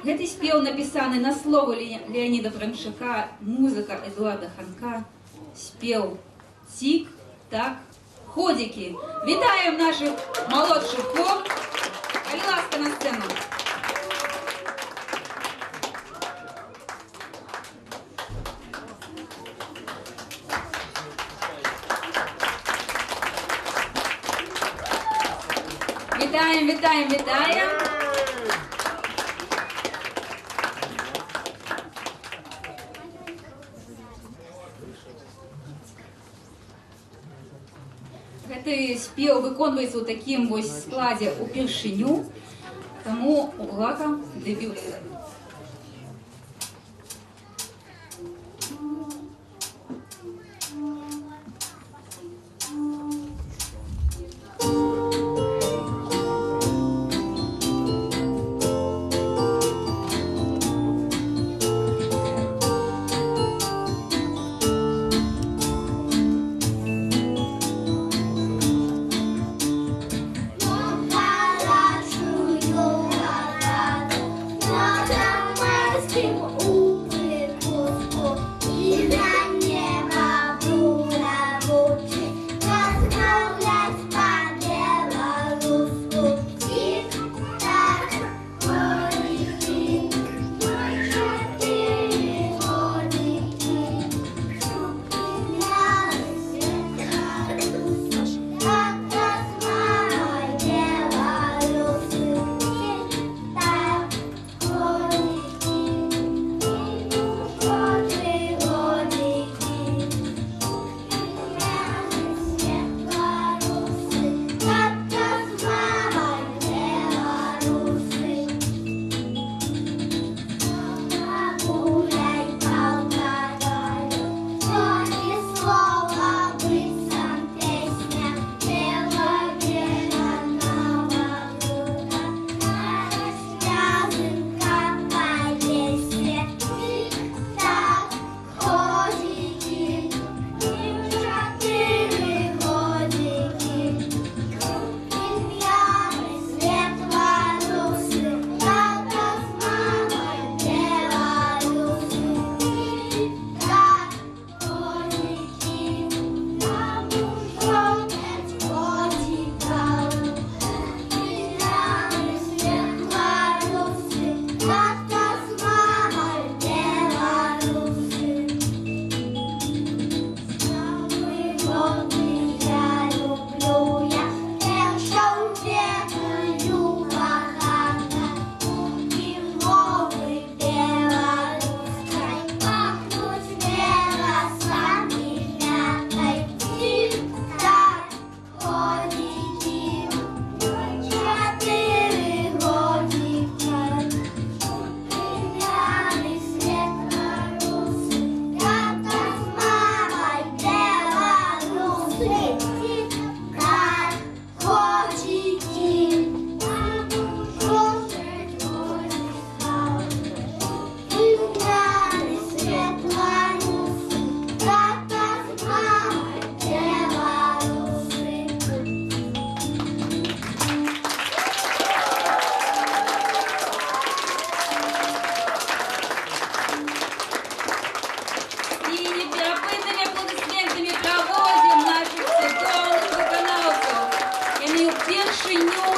Гэты спеў напісаны на словы Леоніда Бранчака, музыка Эдуарда Ханка, спеў «Тик-так, ходики». Вітаем наших молодших хор. Калі ласка, на сцену. Вітаем, вітаем, вітаем. Гэты спеў выконваецца ў такім вось складзе упершыню, таму увага, дэбют.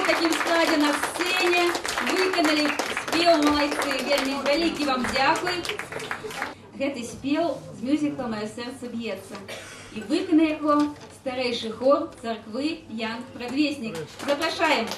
Таким складе на сцене выканали спеў малайцы. Вельмі вялікі вам дзякуй. Гэты спеў з мюзікла «Маё сэрца б'ецца». І выканае яго старэйшы хор царквы Ян Прадвеснік. Запрашаем.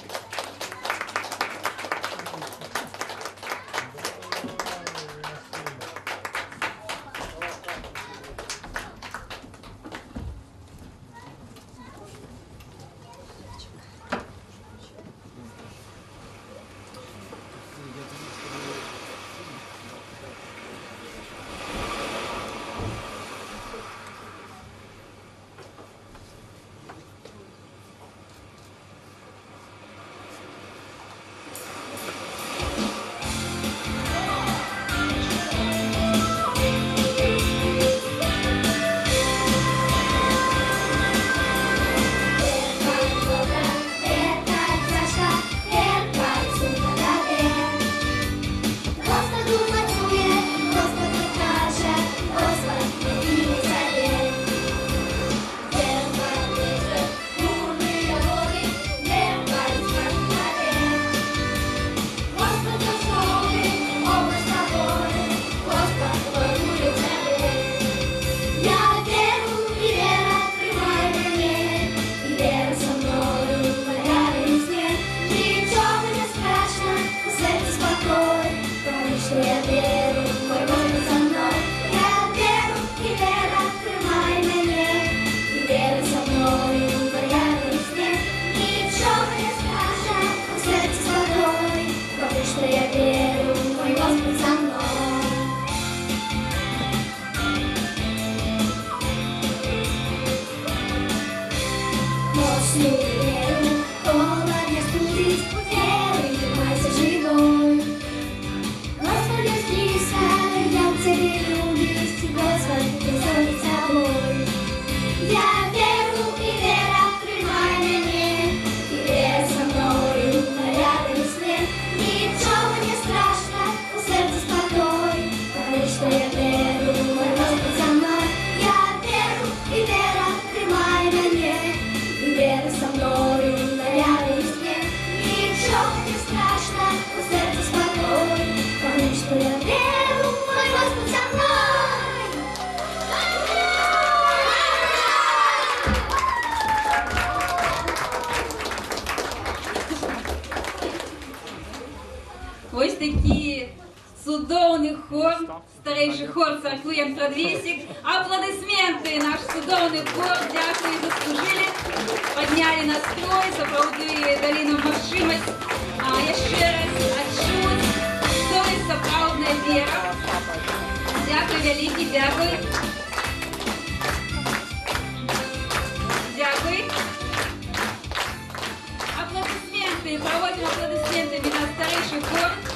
Ось такий судовний хор, старейший хор церкви Янтрадвісік. Аплодисменти, наш судовний хор, дякую, заслужили, підняли настрой, сапраўды дали нам магчимость. Я ще раз адчуць, што є сапраўдная вера. Дякую, вялікі, дякую. Дякую. Аплодисменты, проводим аплодисментами на старейший хор.